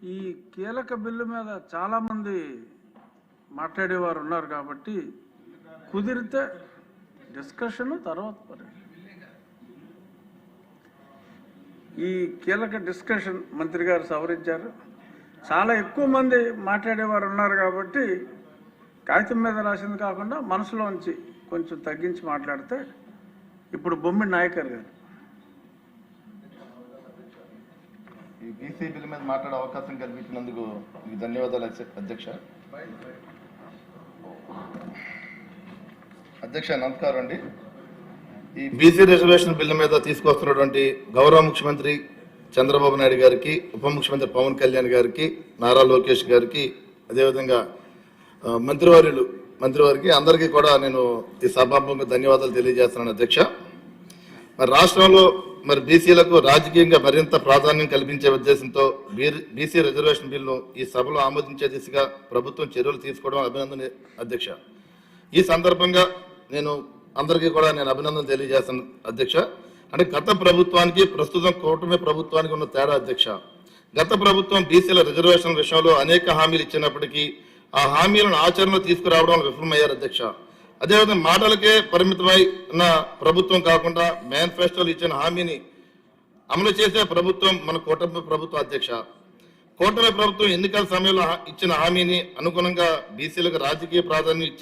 ఈ కీలక బిల్లు మీద చాలామంది మాట్లాడేవారు ఉన్నారు కాబట్టి కుదిరితే డిస్కషన్ తర్వాత ఈ కీలక డిస్కషన్ మంత్రి గారు సవరించారు. చాలా ఎక్కువ మంది మాట్లాడేవారు ఉన్నారు కాబట్టి కాగితం మీద రాసింది కాకుండా మనసులోంచి కొంచెం తగ్గించి మాట్లాడితే ఇప్పుడు బొమ్మిడి నాయకర్ గారు ఈ బీసీ బిల్ మీద మాట్లాడే అవకాశం కల్పించినందుకు మీకు ధన్యవాదాలు అధ్యక్ష. అధ్యక్ష నమస్కారం అండి. ఈ బీసీ రిజర్వేషన్ బిల్లు మీద తీసుకొస్తున్నటువంటి గౌరవ ముఖ్యమంత్రి చంద్రబాబు నాయుడు గారికి, ఉప ముఖ్యమంత్రి పవన్ కళ్యాణ్ గారికి, నారా లోకేష్ గారికి, అదేవిధంగా మంత్రివారికి అందరికీ కూడా నేను ఈ సభాముఖంగా ధన్యవాదాలు తెలియజేస్తున్నాను అధ్యక్ష. మరి రాష్ట్రంలో బీసీలకు రాజకీయంగా మరింత ప్రాధాన్యం కల్పించే ఉద్దేశంతో బీసీ రిజర్వేషన్ బిల్లును ఈ సభలో ఆమోదించే దిశగా ప్రభుత్వం చర్యలు తీసుకోవడం అభినందన అధ్యక్ష. ఈ సందర్భంగా నేను అందరికీ కూడా అభినందన తెలియజేస్తాను అధ్యక్ష. అంటే గత ప్రభుత్వానికి ప్రస్తుతం కూటమి ప్రభుత్వానికి ఉన్న తేడా అధ్యక్ష. గత ప్రభుత్వం బీసీల రిజర్వేషన్ విషయంలో అనేక హామీలు ఇచ్చినప్పటికీ ఆ హామీలను ఆచరణలో తీసుకురావడంలో విఫలమయ్యారు అధ్యక్ష. అదేవిధంగా మాటలకే పరిమితమై ఉన్న ప్రభుత్వం కాకుండా మేనిఫెస్టోలు ఇచ్చిన హామీని అమలు చేసే ప్రభుత్వం మన కూటమి ప్రభుత్వం అధ్యక్ష. కూటమి ప్రభుత్వం ఎన్నికల సమయంలో ఇచ్చిన హామీని అనుగుణంగా బీసీలకు రాజకీయ ప్రాధాన్యం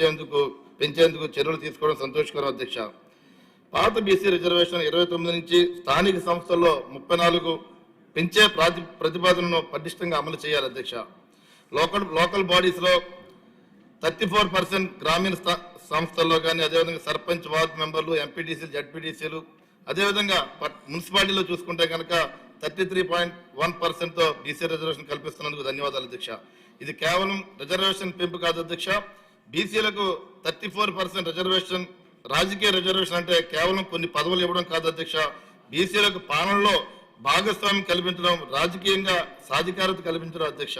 పెంచేందుకు చర్యలు తీసుకోవడం సంతోషకరం అధ్యక్ష. పాత బీసీ రిజర్వేషన్ 29 నుంచి స్థానిక సంస్థల్లో 34 పెంచే ప్రతిపాదనను పటిష్టంగా అమలు చేయాలి అధ్యక్ష. లోకల్ బాడీస్ లో 34% గ్రామీణ సంస్థల్లో కానీ, అదేవిధంగా సర్పంచ్, వార్డు మెంబర్లు, ఎంపీటీసీలు, జడ్పీటీసీలు, అదేవిధంగా మున్సిపాలిటీలో చూసుకుంటే కనుక 33.1%తో బీసీ రిజర్వేషన్ కల్పిస్తున్నందుకు ధన్యవాదాలు అధ్యక్ష. ఇది కేవలం రిజర్వేషన్ పెంపు కాదు అధ్యక్ష. బీసీలకు 34% రిజర్వేషన్ రాజకీయ రిజర్వేషన్ అంటే కేవలం కొన్ని పదవులు ఇవ్వడం కాదు అధ్యక్ష. బీసీలకు పాలనలో భాగస్వామ్యం కల్పించడం, రాజకీయంగా సాధికారత కల్పించడం అధ్యక్ష.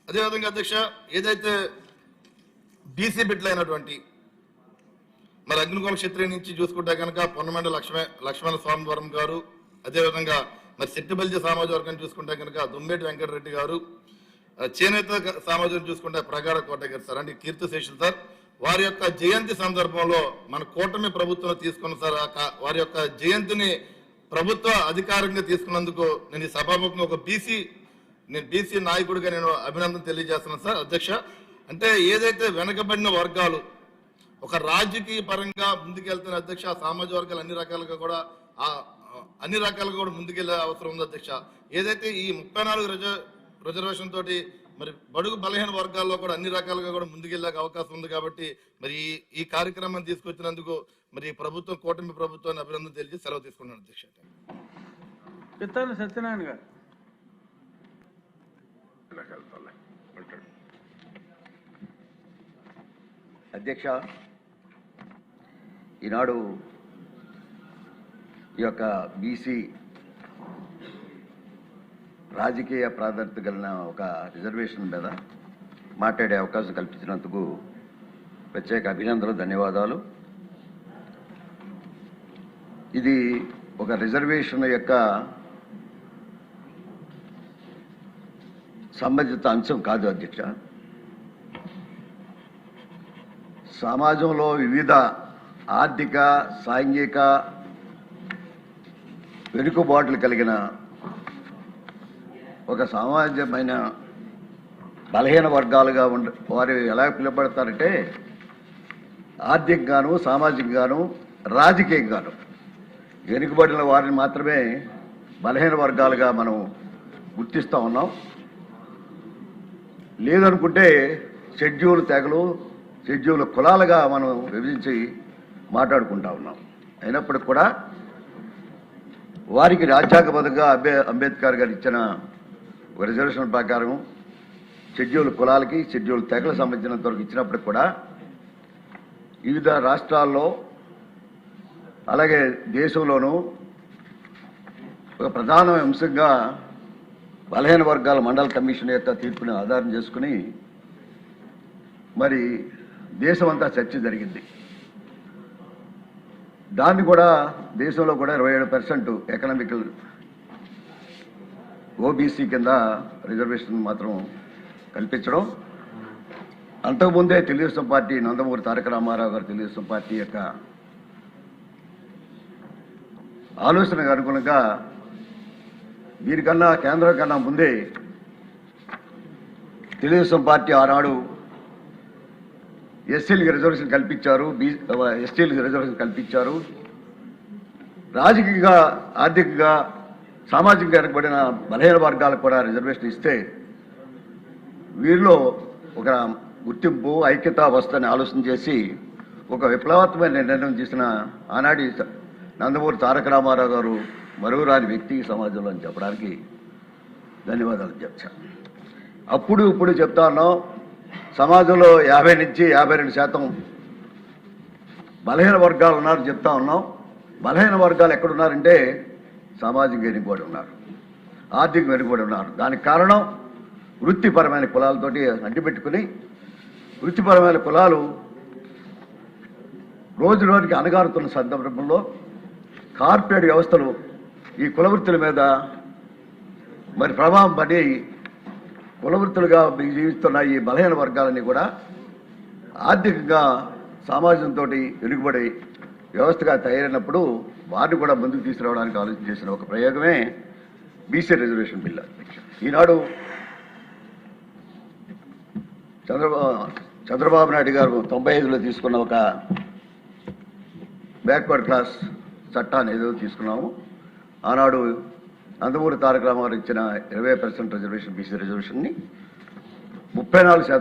అదేవిధంగా అధ్యక్ష, ఏదైతే బీసీ బిడ్డలైనటువంటి అగ్నికుల క్షత్రియ నుంచి చూసుకుంటే కనుక పొన్నమండ లక్ష్మణ స్వామివరం గారు, అదేవిధంగా శెట్టిబల్జీ సామాజిక వర్గం చూసుకుంటే కనుక దుమ్మేటి వెంకటరెడ్డి గారు, చేనేత సామాజికం చూసుకుంటే ప్రగాఢ కోట గారు సార్, అంటే కీర్తిశేషులు సార్, వారి యొక్క జయంతి సందర్భంలో మన కూటమి ప్రభుత్వం తీసుకున్న సార్ వారి యొక్క జయంతిని ప్రభుత్వ అధికారంగా తీసుకున్నందుకు నేను ఈ సభాముఖంగా ఒక బీసీ నాయకుడిగా నేను అభినందన తెలియజేస్తున్నాను సార్ అధ్యక్ష. అంటే ఏదైతే వెనకబడిన వర్గాలు ఒక రాజకీయ పరంగా ముందుకెళ్తున్న అధ్యక్ష, సామాజిక వర్గాలు అన్ని రకాలుగా కూడా ముందుకెళ్లే అవసరం ఉంది అధ్యక్ష. ఏదైతే ఈ 34 రిజర్వేషన్ తోటి బడుగు బలహీన వర్గాల్లో కూడా అన్ని రకాలుగా కూడా ముందుకెళ్లే అవకాశం ఉంది కాబట్టి ఈ కార్యక్రమాన్ని తీసుకొచ్చినందుకు ప్రభుత్వం, కూటమి ప్రభుత్వాన్ని అభినందన తెలియజేసి సెలవు తీసుకున్నాను అధ్యక్ష. పితాని సత్యనారాయణ గారు. అధ్యక్ష, ఈనాడు ఈ యొక్క బీసీ రాజకీయ ప్రాధాన్యత కలిగిన ఒక రిజర్వేషన్ మీద మాట్లాడే అవకాశం కల్పించినందుకు ప్రత్యేక అభినందనలు, ధన్యవాదాలు. ఇది ఒక రిజర్వేషన్ యొక్క సంబంధిత అంశం కాదు అధ్యక్ష. సమాజంలో వివిధ ఆర్థిక, సాంఘిక వెనుకబాట్లు కలిగిన ఒక సమాజమైన బలహీన వర్గాలుగా వారు ఎలా పిలువబడతారంటే ఆర్థికంగాను, సామాజికంగాను, రాజకీయంగాను వెనుకబడిన వారిని మాత్రమే బలహీన వర్గాలుగా మనం గుర్తిస్తూ ఉన్నాం. లేదనుకుంటే షెడ్యూల్ తెగలు, షెడ్యూల్ కులాలుగా మనం విభజించి మాట్లాడుకుంటా ఉన్నాం. అయినప్పటికి కూడా వారికి రాజ్యాంగబద్ధంగా అంబేద్కర్ గారు ఇచ్చిన రిజర్వేషన్ ప్రకారం షెడ్యూల్ కులాలకి, షెడ్యూల్ తెగలకు సంబంధించినంత వరకు ఇచ్చినప్పటికి కూడా వివిధ రాష్ట్రాల్లో అలాగే దేశంలోనూ ఒక ప్రధాన అంశంగా బలహీన వర్గాల మండల కమిషన్ యొక్క తీర్పుని ఆధారం చేసుకుని దేశమంతా చర్చ జరిగింది. దాన్ని కూడా దేశంలో కూడా 27% ఎకనామికల్ ఓబీసీ కింద రిజర్వేషన్ మాత్రం కల్పించడం, అంతకుముందే తెలుగుదేశం పార్టీ నందమూరి తారక రామారావు గారు తెలుగుదేశం పార్టీ యొక్క ఆలోచనకు అనుగుణంగా దీనికన్నా కేంద్రం కన్నా ముందే తెలుగుదేశం పార్టీ ఆనాడు ఎస్సీలకు రిజర్వేషన్ కల్పించారు, ఎస్టీలకు రిజర్వేషన్ కల్పించారు. రాజకీయంగా, ఆర్థికంగా, సామాజికంగా వెనకబడిన బలహీన వర్గాలకు కూడా రిజర్వేషన్ ఇస్తే వీరిలో ఒక గుర్తింపు, ఐక్యత వస్తుందని ఆలోచన చేసి ఒక విప్లవాత్మకమైన నిర్ణయం చేసిన ఆనాటి నందమూరి తారక రామారావు గారు మరువురాని వ్యక్తి సమాజంలో అని చెప్పడానికి ధన్యవాదాలు చెప్తాను. అప్పుడు ఇప్పుడు చెప్తా ఉన్నాం, సమాజంలో 50 నుంచి 52% బలహీన వర్గాలు ఉన్నారు చెప్తా ఉన్నాం. బలహీన వర్గాలు ఎక్కడున్నారంటే సామాజిక వెనుకబడి ఉన్నారు, ఆర్థిక వెనుకబడి ఉన్నారు. దానికి కారణం వృత్తిపరమైన కులాలతోటి అంటిపెట్టుకుని, వృత్తిపరమైన కులాలు రోజు రోజుకి అణగారుతున్న సందర్భంలో కార్పొరేట్ వ్యవస్థలు ఈ కులవృత్తుల మీద మరి ప్రభావం పడి కులవృత్తులుగా జీవిస్తున్న ఈ బలహీన వర్గాలని కూడా ఆర్థికంగా సమాజంతో వెనుకబడి వ్యవస్థగా తయారైనప్పుడు వారిని కూడా ముందుకు తీసుకురావడానికి ఆలోచన చేసిన ఒక ప్రయోగమే బీసీ రిజర్వేషన్ బిల్. ఈనాడు చంద్రబాబు నాయుడు గారు 95లో తీసుకున్న ఒక బ్యాక్వర్డ్ క్లాస్ చట్టాన్ని ఏదో తీసుకున్నాము. ఆనాడు నందమూరి తారక రామారావు ఇచ్చిన 20% రిజర్వేషన్, బీసీ రిజర్వేషన్ని 34%